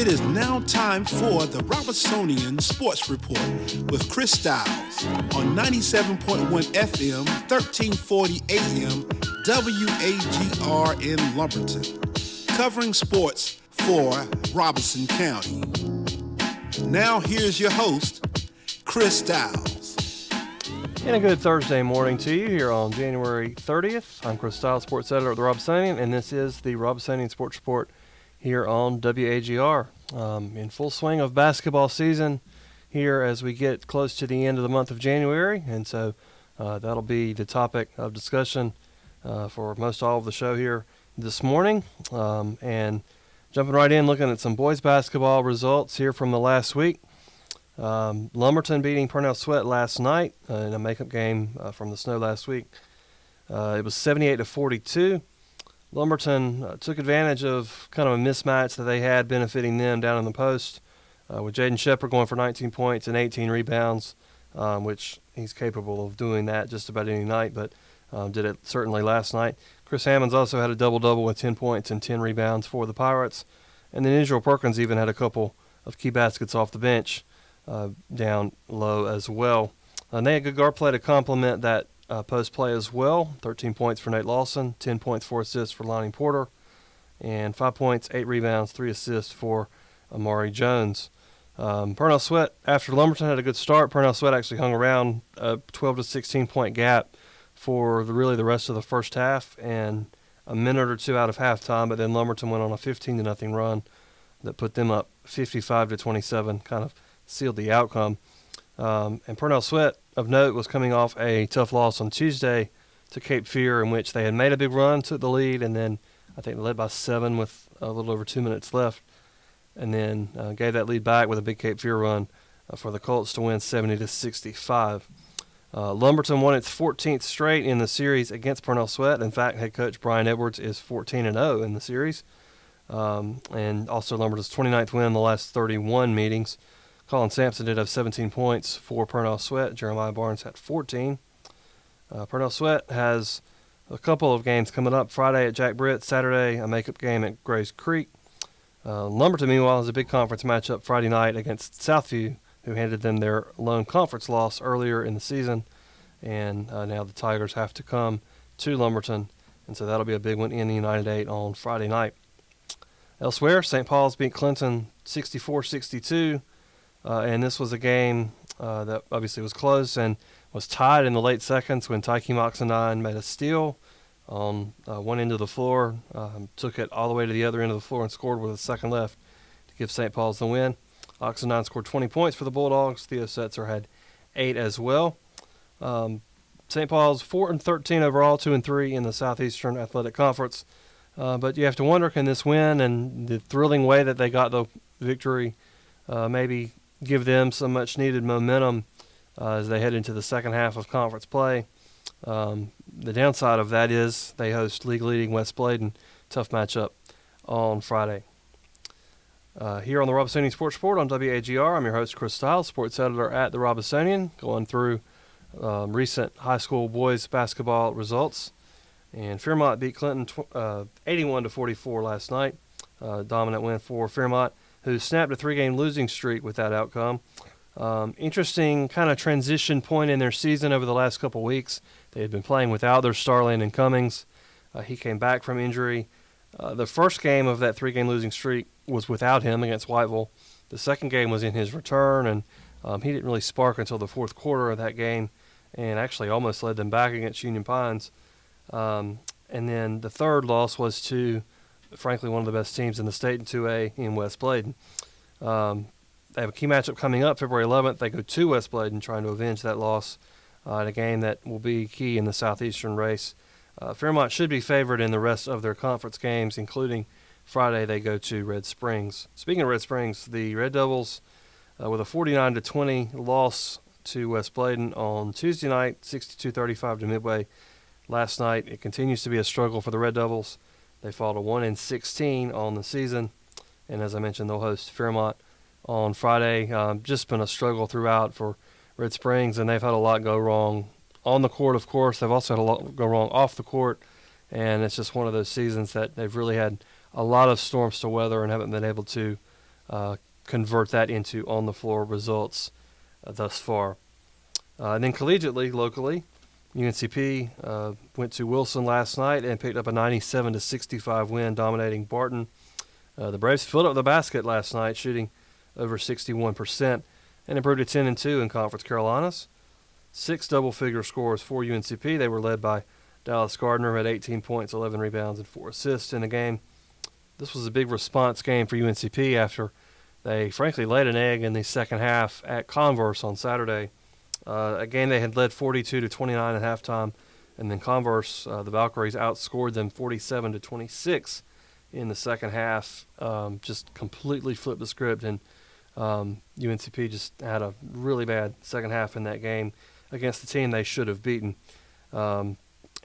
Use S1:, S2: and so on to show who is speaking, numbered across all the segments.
S1: It is now time for the Robesonian Sports Report with Chris Stiles on 97.1 FM, 1340 AM, WAGR in Lumberton, covering sports for Robeson County. Now here's your host, Chris Stiles.
S2: And a good Thursday morning to you here on January 30th. I'm Chris Stiles, sports editor at the Robesonian, and this is the Robesonian Sports Report here on WAGR. In full swing of basketball season here as we get close to the end of the month of January, and so that'll be the topic of discussion for most all of the show here this morning. And jumping right in, looking at some boys basketball results here from the last week. Lumberton beating Purnell Sweat last night in a makeup game from the snow last week. It was 78-42. Lumberton took advantage of kind of a mismatch that they had benefiting them down in the post with Jaden Shepard going for 19 points and 18 rebounds, which he's capable of doing that just about any night, but did it certainly last night. Chris Hammonds also had a double-double with 10 points and 10 rebounds for the Pirates. And then Israel Perkins even had a couple of key baskets off the bench down low as well. And they had good guard play to complement that post play as well. 13 points for Nate Lawson, 10 points, 4 assists for Lonnie Porter, and 5 points, 8 rebounds, 3 assists for Amari Jones. Purnell Sweat, after Lumberton had a good start, Purnell Sweat actually hung around a 12 to 16 point gap for really the rest of the first half and a minute or two out of halftime, but then Lumberton went on a 15-0 run that put them up 55-27, kind of sealed the outcome. And Purnell Sweat, of note, was coming off a tough loss on Tuesday to Cape Fear, in which they had made a big run, took the lead, and then I think they led by 7 with a little over 2 minutes left, and then gave that lead back with a big Cape Fear run for the Colts to win 70-65. Lumberton won its 14th straight in the series against Purnell Sweat. In fact, head coach Brian Edwards is 14-0 in the series. And also Lumberton's 29th win in the last 31 meetings. Colin Sampson did have 17 points for Purnell Sweat. Jeremiah Barnes had 14. Purnell Sweat has a couple of games coming up. Friday at Jack Britt, Saturday a makeup game at Grays Creek. Lumberton, meanwhile, has a big conference matchup Friday night against Southview, who handed them their lone conference loss earlier in the season. And now the Tigers have to come to Lumberton, and so that'll be a big one in the United 8 on Friday night. Elsewhere, St. Paul's beat Clinton 64-62. And this was a game that obviously was close and was tied in the late seconds when Tyke Moxonine made a steal on one end of the floor, took it all the way to the other end of the floor and scored with a second left to give St. Paul's the win. Oxonine scored 20 points for the Bulldogs. Theo Setzer had 8 as well. St. Paul's 4-13 overall, 2-3 in the Southeastern Athletic Conference. But you have to wonder, can this win and the thrilling way that they got the victory maybe give them some much-needed momentum as they head into the second half of conference play. The downside of that is they host league-leading West Bladen. Tough matchup on Friday. Here on the Robesonian Sports Report on WAGR, I'm your host, Chris Stiles, sports editor at the Robesonian, going through recent high school boys basketball results. And Fairmont beat Clinton 81-44 last night. Dominant win for Fairmont, who snapped a 3-game losing streak with that outcome. Interesting kind of transition point in their season over the last couple weeks. They had been playing without their star Landon Cummings. He came back from injury. The first game of that 3-game losing streak was without him against Whiteville. The second game was in his return, and he didn't really spark until the fourth quarter of that game and actually almost led them back against Union Pines. And then the third loss was to, frankly, one of the best teams in the state in 2A in West Bladen. They have a key matchup coming up February 11th. They go to West Bladen trying to avenge that loss in a game that will be key in the Southeastern race. Fairmont should be favored in the rest of their conference games, including Friday they go to Red Springs. Speaking of Red Springs, the Red Devils with a 49-20 loss to West Bladen on Tuesday night, 62-35 to Midway last night. It continues to be a struggle for the Red Devils. They fall to 1-16 on the season, and as I mentioned, they'll host Fairmont on Friday. Just been a struggle throughout for Red Springs, and they've had a lot go wrong on the court, of course. They've also had a lot go wrong off the court, and it's just one of those seasons that they've really had a lot of storms to weather and haven't been able to convert that into on-the-floor results thus far. And then collegiately, locally, UNCP went to Wilson last night and picked up a 97-65 win, dominating Barton. The Braves filled up the basket last night, shooting over 61%, and improved to 10-2 in Conference Carolinas. 6 double-figure scores for UNCP. They were led by Dallas Gardner, who had 18 points, 11 rebounds, and 4 assists in the game. This was a big response game for UNCP after they frankly laid an egg in the second half at Converse on Saturday. A game they had led 42-29 at halftime, and then Converse, the Valkyries, outscored them 47-26 in the second half. Just completely flipped the script, and UNCP just had a really bad second half in that game against the team they should have beaten. And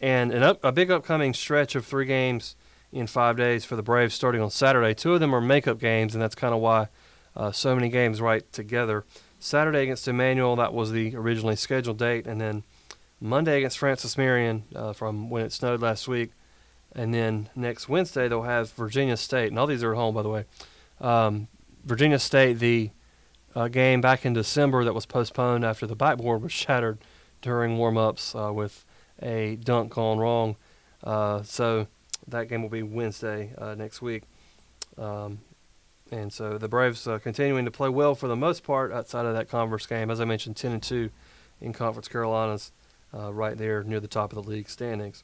S2: a big upcoming stretch of 3 games in 5 days for the Braves starting on Saturday. 2 of them are makeup games, and that's kind of why so many games right together. Saturday against Emmanuel, that was the originally scheduled date, and then Monday against Francis Marion from when it snowed last week, and then next Wednesday they'll have Virginia State, and all these are at home, by the way. Virginia State, the game back in December that was postponed after the backboard was shattered during warm-ups with a dunk gone wrong. So that game will be Wednesday next week. And so the Braves continuing to play well for the most part outside of that Converse game. As I mentioned, 10-2 in Conference Carolinas, right there near the top of the league standings.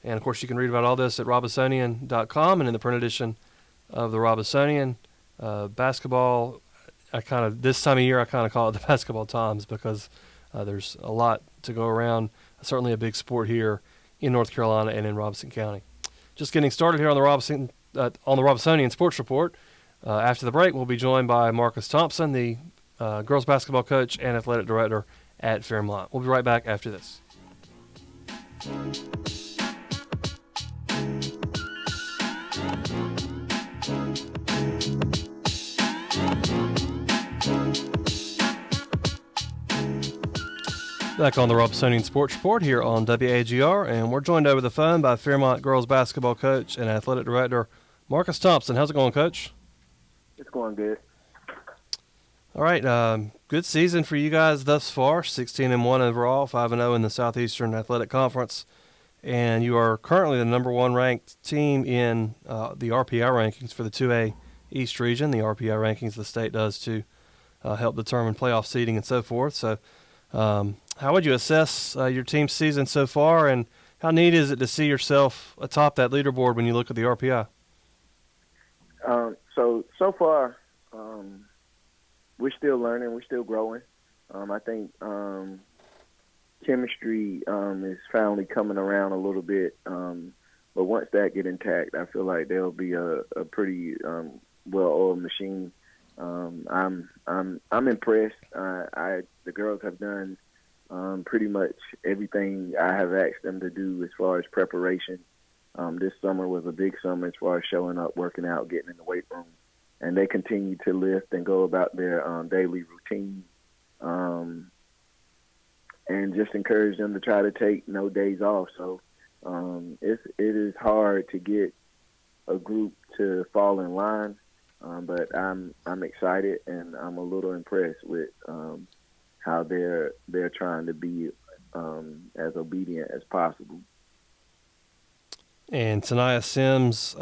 S2: And, of course, you can read about all this at Robesonian.com and in the print edition of the Robesonian. Basketball, this time of year I kind of call it the Basketball Times because there's a lot to go around. Certainly a big sport here in North Carolina and in Robeson County. Just getting started here on the Robesonian Sports Report. After the break, we'll be joined by Marcus Thompson, the girls basketball coach and athletic director at Fairmont. We'll be right back after this. Back on the Robesonian Sports Report here on WAGR, and we're joined over the phone by Fairmont girls basketball coach and athletic director Marcus Thompson. How's it going, Coach?
S3: It's going good.
S2: All right, good season for you guys thus far, 16-1 overall, 5-0 in the Southeastern Athletic Conference, and you are currently the number 1 ranked team in the RPI rankings for the 2A East region. The RPI rankings the state does to help determine playoff seeding and so forth. So how would you assess your team's season so far, and how neat is it to see yourself atop that leaderboard when you look at the RPI?
S3: So far, we're still learning. We're still growing. I think chemistry is finally coming around a little bit. But once that get intact, I feel like there'll be a pretty well-oiled machine. I'm impressed. The girls have done pretty much everything I have asked them to do as far as preparation. This summer was a big summer as far as showing up, working out, getting in the weight room. And they continue to lift and go about their daily routine. And just encourage them to try to take no days off. So it is hard to get a group to fall in line. But I'm excited and I'm a little impressed with how they're trying to be as obedient as possible.
S2: And Tanaya Sims,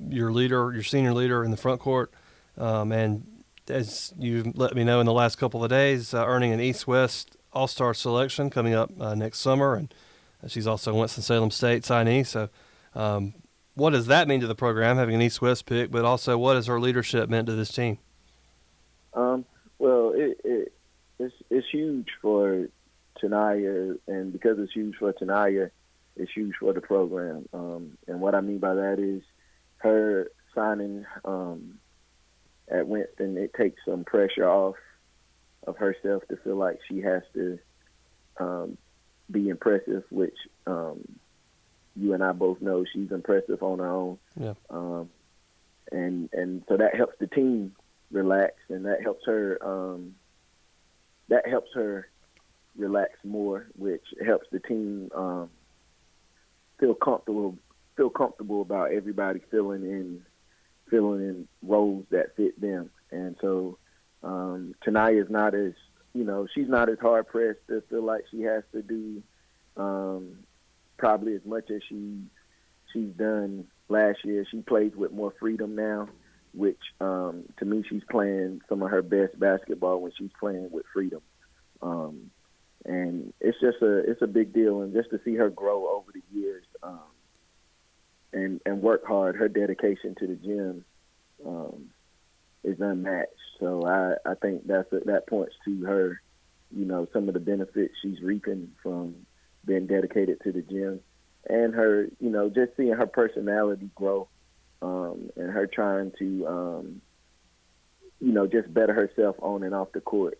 S2: your senior leader in the front court, and as you let me know in the last couple of days, earning an East-West All-Star selection coming up next summer, and she's also a Winston-Salem State signee. So what does that mean to the program, having an East-West pick, but also what has her leadership meant to this team?
S3: Well, it's huge for Tanaya, and because it's huge for Tanaya, it's huge for the program. And what I mean by that is her signing at Winston, it takes some pressure off of herself to feel like she has to be impressive, which you and I both know she's impressive on her own.
S2: Yeah.
S3: And so that helps the team relax, and that helps her relax more, which helps the team feel comfortable about everybody filling filling in roles that fit them. And so Tanaya is not as, she's not as hard pressed to feel like she has to do probably as much as she's done last year. She plays with more freedom now, which to me, she's playing some of her best basketball when she's playing with freedom. And it's just it's a big deal, and just to see her grow over the years and work hard, her dedication to the gym is unmatched. So I think that points to her, some of the benefits she's reaping from being dedicated to the gym, and her, just seeing her personality grow, and her trying to, just better herself on and off the court.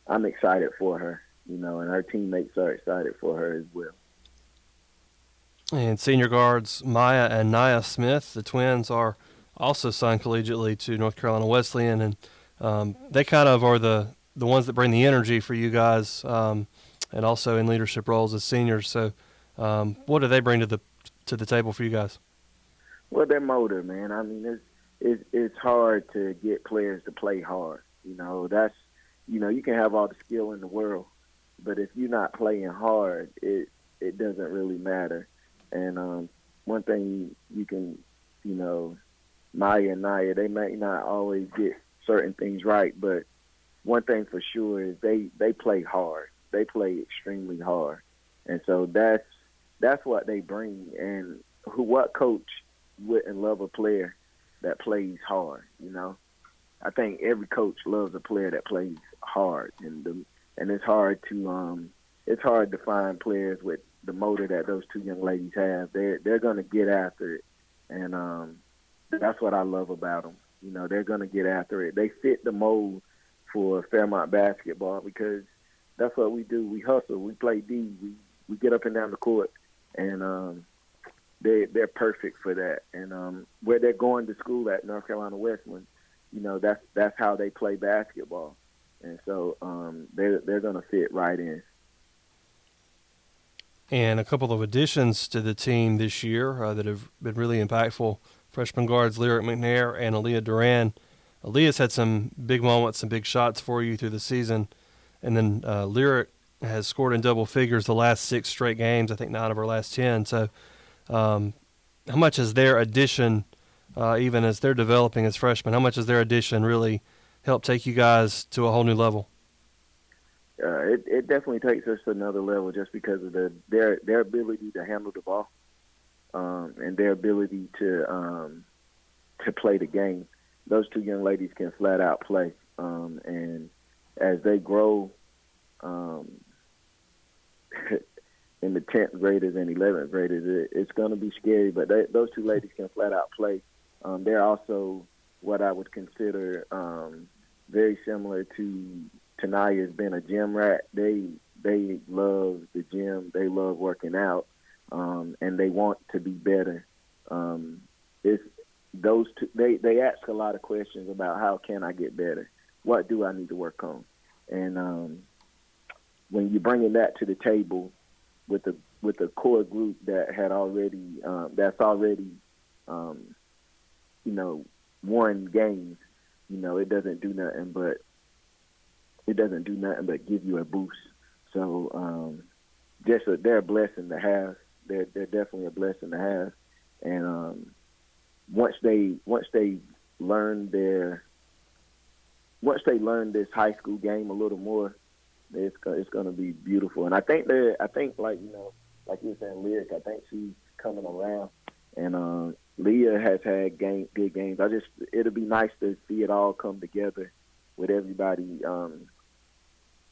S3: I'm excited for her, and her teammates are excited for her as well.
S2: And senior guards Maya and Nia Smith, the twins, are also signed collegiately to North Carolina Wesleyan, and they kind of are the ones that bring the energy for you guys, and also in leadership roles as seniors. So, what do they bring to the table for you guys?
S3: Well, they're motor, man. I mean, it's hard to get players to play hard. That's you can have all the skill in the world, but if you're not playing hard, it doesn't really matter. And one thing you can, Maya and Naya, they may not always get certain things right, but one thing for sure is they play hard. They play extremely hard, and so that's what they bring. And what coach wouldn't love a player that plays hard? I think every coach loves a player that plays hard, and it's hard to find players with the motor that those two young ladies have. They're going to get after it, and that's what I love about them. They're going to get after it. They fit the mold for Fairmont basketball because that's what we do. We hustle. We play D. We get up and down the court, and they're perfect for that. And where they're going to school at North Carolina Wesleyan, that's how they play basketball, and so they're going to fit right in.
S2: And a couple of additions to the team this year that have been really impactful: freshman guards Lyric McNair and Aaliyah Duran. Aaliyah's had some big moments, some big shots for you through the season, and then Lyric has scored in double figures the last 6 straight games. I think 9 of her last 10. So, how much has their addition, even as they're developing as freshmen, how much has their addition really helped take you guys to a whole new level?
S3: It definitely takes us to another level just because of their ability to handle the ball, and their ability to play the game. Those two young ladies can flat out play, and as they grow in the 10th graders and 11th graders, it's going to be scary. But those two ladies can flat out play. They're also what I would consider very similar to Tanaya's been a gym rat. They love the gym. They love working out, and they want to be better. It's those two. They ask a lot of questions about how can I get better? What do I need to work on? And when you're bringing that to the table with a core group that had already won games, it doesn't do nothing but give you a boost. So they're a blessing to have. They're definitely a blessing to have. And once they learn this high school game a little more, it's going to be beautiful. And I think like you were saying, Lyric, I think she's coming around, and Leah has had good games. It'll be nice to see it all come together with everybody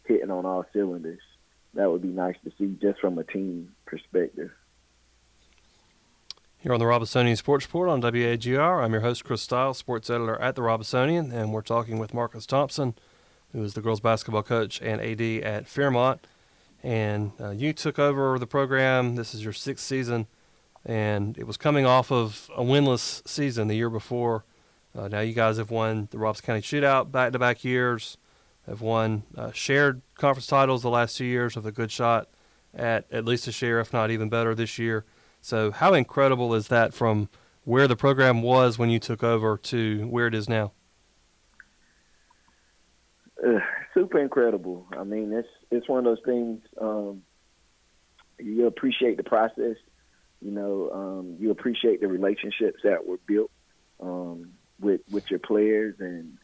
S3: hitting on all cylinders. That would be nice to see just from a team perspective.
S2: Here on the Robesonian Sports Report on WAGR, I'm your host, Chris Stiles, sports editor at the Robesonian, and we're talking with Marcus Thompson, who is the girls basketball coach and AD at Fairmont. And you took over the program. This is your 6th season, and it was coming off of a winless season the year before. Now you guys have won the Robes County Shootout back-to-back years, have won shared conference titles the last 2 years with a good shot at least a share, if not even better this year. So how incredible is that from where the program was when you took over to where it is now?
S3: Super incredible. I mean, it's one of those things. You appreciate the process. You appreciate the relationships that were built with your players, and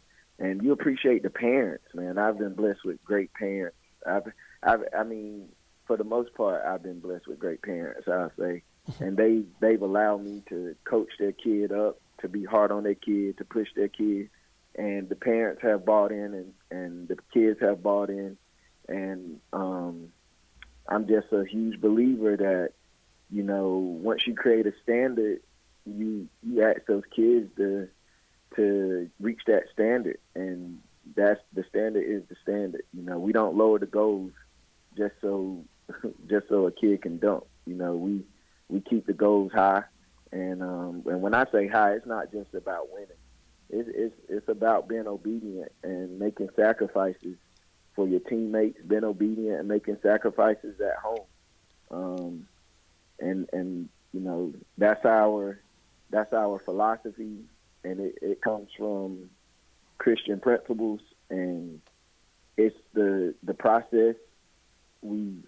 S3: you appreciate the parents. Man, I've been blessed with great parents. I mean, for the most part, I've been blessed with great parents, I'll say, and they've allowed me to coach their kid up, to be hard on their kid, to push their kid. And the parents have bought in, and the kids have bought in, and I'm just a huge believer that, once you create a standard, you ask those kids to reach that standard, and that's the standard is the standard. We don't lower the goals just so a kid can dunk. We keep the goals high, and when I say high, it's not just about winning. It's about being obedient and making sacrifices for your teammates, being obedient and making sacrifices at home. And that's our philosophy, and it comes from Christian principles, and it's the process. We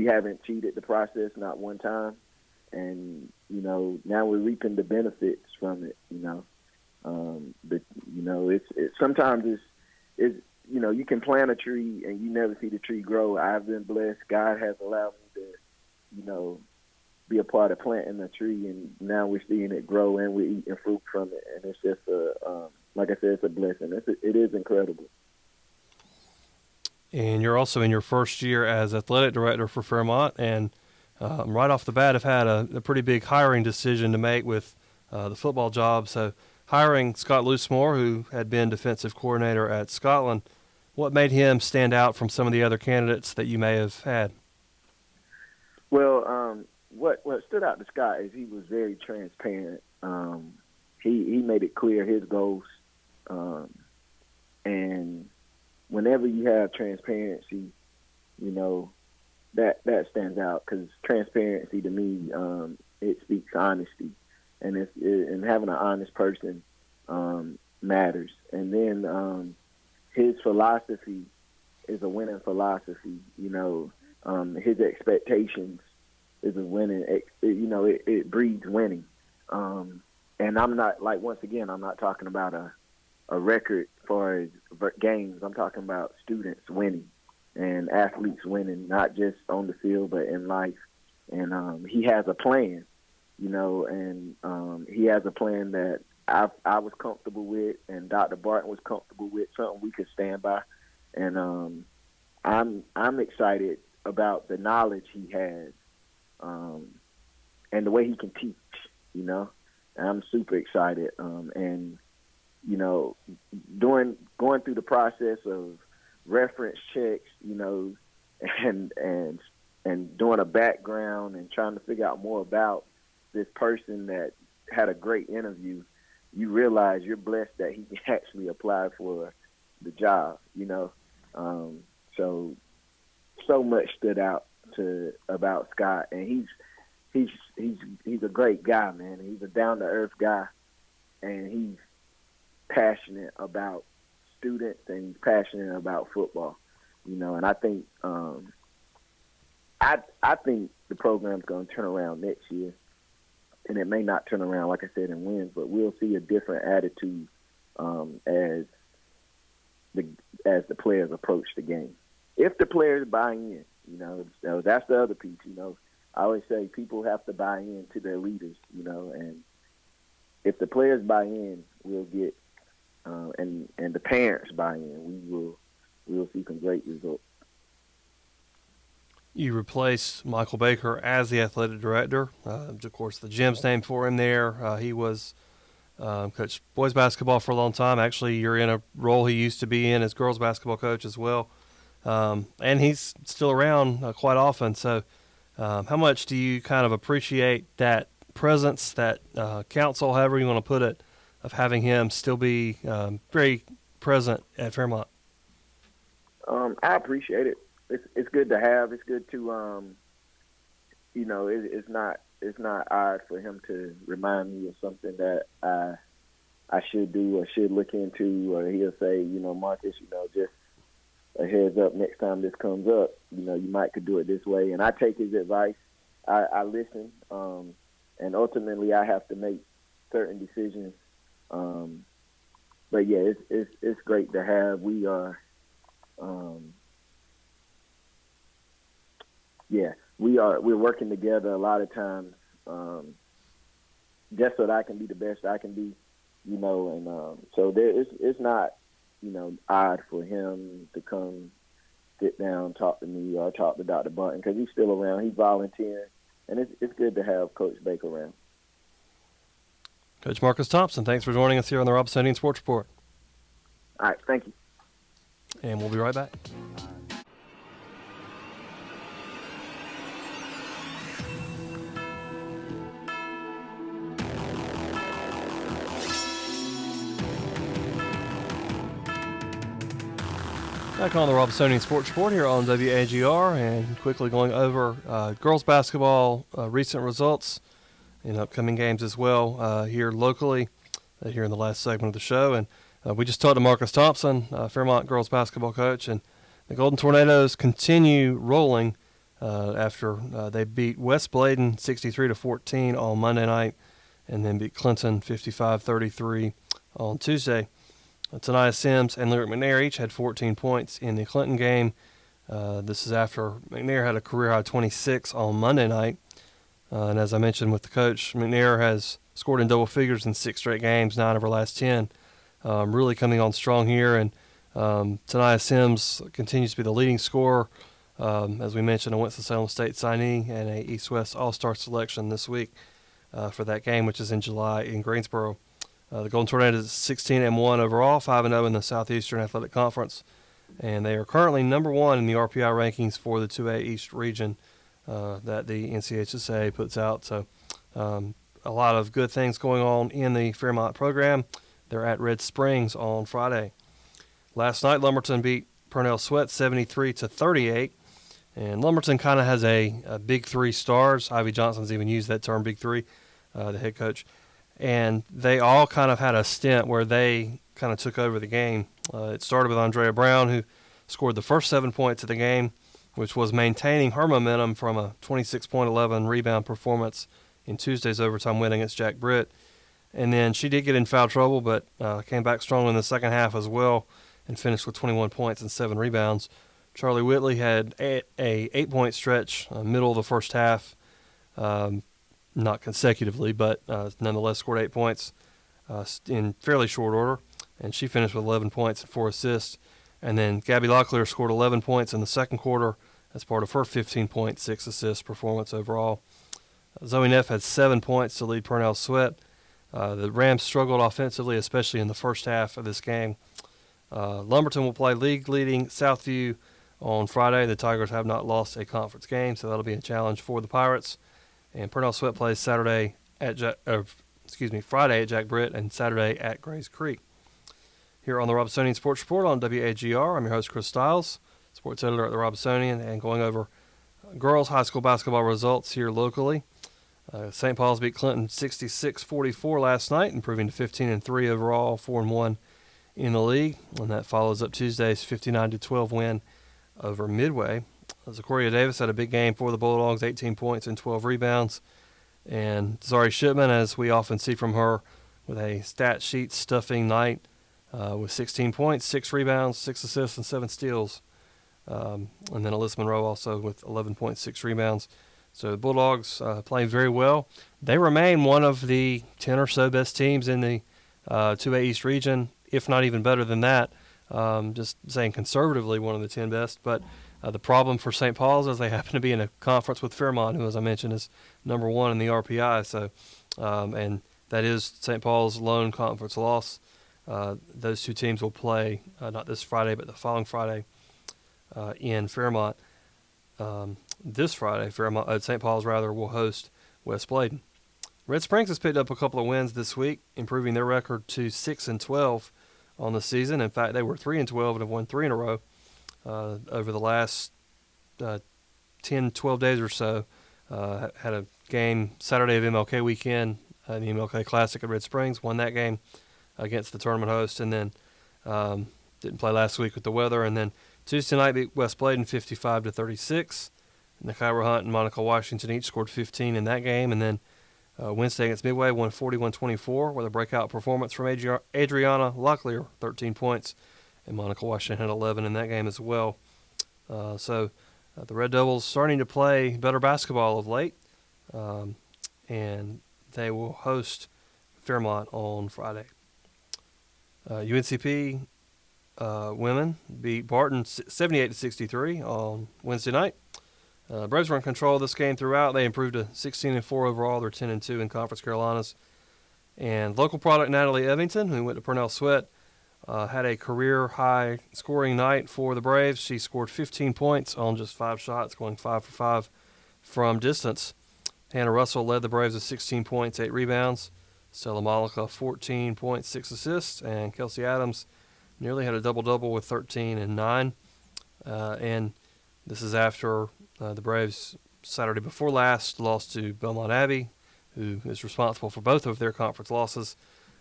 S3: haven't cheated the process not one time, and now we're reaping the benefits from it. But it's sometimes it's you can plant a tree and you never see the tree grow. I've been blessed. God has allowed me to be a part of planting a tree, and now we're seeing it grow and we're eating fruit from it. And it's just like I said, it's a blessing. It is incredible.
S2: And you're also in your first year as athletic director for Fairmont, and right off the bat have had a pretty big hiring decision to make with the football job. So hiring Scott Loosemore, who had been defensive coordinator at Scotland, what made him stand out from some of the other candidates that you may have had?
S3: Well, what stood out to Scott is he was very transparent. He made it clear his goals, and whenever you have transparency, that stands out, because transparency to me, it speaks honesty. And having an honest person matters. And then his philosophy is a winning philosophy. His expectations is a winning. It breeds winning. And I'm not, like, once again, I'm not talking about a record for games. I'm talking about students winning and athletes winning, not just on the field but in life. And he has a plan. And he has a plan that I was comfortable with, and Dr. Barton was comfortable with, something we could stand by. And I'm excited about the knowledge he has, and the way he can teach. And I'm super excited. And going through the process of reference checks, and doing a background and trying to figure out more about this person that had a great interview, you realize you're blessed that he actually applied for the job. So much stood out about Scott, and he's a great guy, man. He's a down to earth guy, and he's passionate about students, and he's passionate about football. And I think I think the program's going to turn around next year. And it may not turn around, like I said, in wins, but we'll see a different attitude as the players approach the game. If the players buy in, that's the other piece. I always say people have to buy in to their leaders, and if the players buy in, we'll get, and the parents buy in, we will see some great results.
S2: You replaced Michael Baker as the athletic director. Of course, the gym's named for him there. He was coached boys basketball for a long time. Actually, you're in a role he used to be in as girls basketball coach as well. And he's still around quite often. So how much do you kind of appreciate that presence, that counsel, however you want to put it, of having him still be very present at Fairmont?
S3: I appreciate it. It's good to have. It's good to it's it's not odd for him to remind me of something that I should do or should look into, or he'll say, Marcus, just a heads up, next time this comes up, you might could do it this way. And I take his advice. I listen, and ultimately I have to make certain decisions. But yeah, it's great to have. We are, we're working together a lot of times, just so that I can be the best I can be, and so it's not, odd for him to come sit down, talk to me, or talk to Dr. Bunton, because he's still around. He's volunteering, and it's good to have Coach Baker around.
S2: Coach Marcus Thompson, thanks for joining us here on the Robesonian Sports Report.
S3: All right, thank you.
S2: And we'll be right back. Back on the Robesonian Sports Report here on WAGR, and quickly going over girls basketball recent results in upcoming games as well here locally here in the last segment of the show. And we just talked to Marcus Thompson, Fairmont girls basketball coach, and the Golden Tornadoes continue rolling after they beat West Bladen 63-14 on Monday night, and then beat Clinton 55-33 on Tuesday. Tanaya Sims and Lyric McNair each had 14 points in the Clinton game. This is after McNair had a career-high 26 on Monday night. And as I mentioned with the coach, McNair has scored in double figures in 6 straight games, 9 of her last 10. Really coming on strong here. And Tanaya Sims continues to be the leading scorer. As we mentioned, a Winston-Salem State signee and a East-West All-Star selection this week for that game, which is in July in Greensboro. The Golden Tornadoes 16-1 overall, 5-0 in the Southeastern Athletic Conference, and they are currently number 1 in the RPI rankings for the 2A East region that the NCHSA puts out. So a lot of good things going on in the Fairmont program. They're at Red Springs on Friday. Last night, Lumberton beat Purnell Sweat 73-38, and Lumberton kind of has a big 3 stars. Ivy Johnson's even used that term, big 3, the head coach. And they all kind of had a stint where they kind of took over the game. It started with Andrea Brown, who scored the first 7 points of the game, which was maintaining her momentum from a 26.11 rebound performance in Tuesday's overtime win against Jack Britt. And then she did get in foul trouble, but came back strong in the second half as well and finished with 21 points and 7 rebounds. Charlie Whitley had a 8-point stretch middle of the first half. Not consecutively, but nonetheless scored 8 points in fairly short order, and she finished with 11 points and 4 assists. And then Gabby Locklear scored 11 points in the second quarter as part of her 15-point, 6-assist performance overall. Zoe Neff had 7 points to lead Purnell Sweat. The Rams struggled offensively, especially in the first half of this game. Lumberton will play league-leading Southview on Friday. The Tigers have not lost a conference game, so that'll be a challenge for the Pirates. And Purnell Sweat plays Friday at Jack Britt and Saturday at Grays Creek. Here on the Robesonian Sports Report on WAGR, I'm your host, Chris Stiles, sports editor at the Robesonian, and going over girls high school basketball results here locally. St. Paul's beat Clinton 66-44 last night, improving to 15-3 overall, 4-1 in the league. And that follows up Tuesday's 59-12 win over Midway. Zacoria Davis had a big game for the Bulldogs, 18 points and 12 rebounds. And Zari Shipman, as we often see from her, with a stat sheet stuffing night with 16 points, 6 rebounds, 6 assists, and 7 steals. And then Alyssa Monroe also with 11.6 rebounds. So the Bulldogs playing very well. They remain one of the 10 or so best teams in the 2A East region, if not even better than that. Just saying conservatively one of the 10 best. But the problem for St. Paul's is they happen to be in a conference with Fairmont, who, as I mentioned, is number 1 in the RPI. So, and that is St. Paul's lone conference loss. Those 2 teams will play not this Friday, but the following Friday in Fairmont. This Friday, St. Paul's will host West Bladen. Red Springs has picked up a couple of wins this week, improving their record to 6-12 on the season. In fact, they were 3-12 and have won 3 in a row. Over the last 10, 12 days or so, had a game Saturday of MLK weekend, the MLK Classic at Red Springs, won that game against the tournament host, and then didn't play last week with the weather. And then Tuesday night beat West Bladen 55-36. Nicaira Hunt and Monica Washington each scored 15 in that game. And then Wednesday against Midway won 41-24 with a breakout performance from Adriana Locklear, 13 points. And Monica Washington had 11 in that game as well. So the Red Devils starting to play better basketball of late. And they will host Fairmont on Friday. UNCP women beat Barton 78-63 on Wednesday night. Braves were in control of this game throughout. They improved to 16-4 overall. They're 10-2 in Conference Carolinas. And local product Natalie Evington, who went to Purnell Sweat, had a career-high scoring night for the Braves. She scored 15 points on just 5 shots, going 5 for 5 from distance. Hannah Russell led the Braves with 16 points, 8 rebounds. Stella Malika, 14 points, 6 assists. And Kelsey Adams nearly had a double-double with 13 and 9. And this is after the Braves, Saturday before last, lost to Belmont Abbey, who is responsible for both of their conference losses.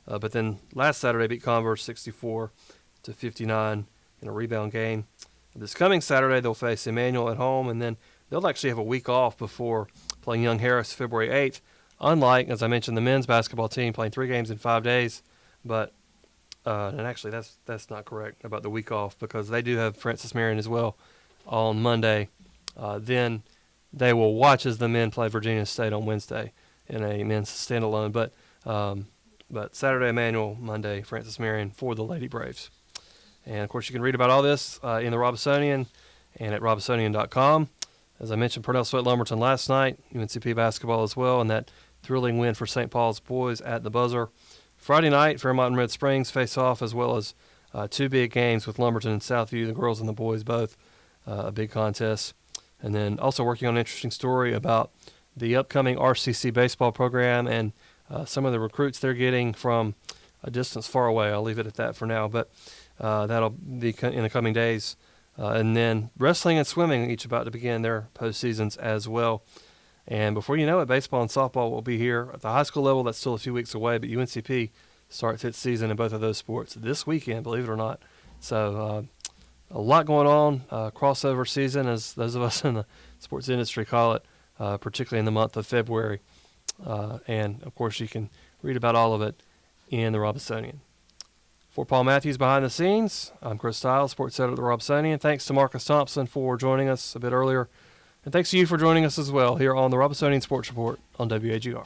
S2: But then last Saturday beat Converse 64-59 in a rebound game. This coming Saturday they'll face Emmanuel at home, and then they'll actually have a week off before playing Young Harris February 8th. Unlike, as I mentioned, the men's basketball team playing 3 games in 5 days. But and actually that's not correct about the week off, because they do have Francis Marion as well on Monday. Then they will watch as the men play Virginia State on Wednesday in a men's standalone. But Saturday, Emmanuel, Monday, Francis Marion for the Lady Braves. And, of course, you can read about all this in the Robesonian and at Robesonian.com. As I mentioned, Purnell Sweat Lumberton last night, UNCP basketball as well, and that thrilling win for St. Paul's boys at the buzzer. Friday night, Fairmont and Red Springs face off, as well as 2 big games with Lumberton and Southview, the girls and the boys both, a big contest. And then also working on an interesting story about the upcoming RCC baseball program and some of the recruits they're getting from a distance far away. I'll leave it at that for now, but that'll be in the coming days. And then wrestling and swimming each about to begin their postseasons as well. And before you know it, baseball and softball will be here. At the high school level, that's still a few weeks away, but UNCP starts its season in both of those sports this weekend, believe it or not. So a lot going on, crossover season, as those of us in the sports industry call it, particularly in the month of February. And, of course, you can read about all of it in the Robesonian. For Paul Matthews behind the scenes, I'm Chris Stiles, sports editor of the Robesonian. Thanks to Marcus Thompson for joining us a bit earlier. And thanks to you for joining us as well here on the Robesonian Sports Report on WAGR.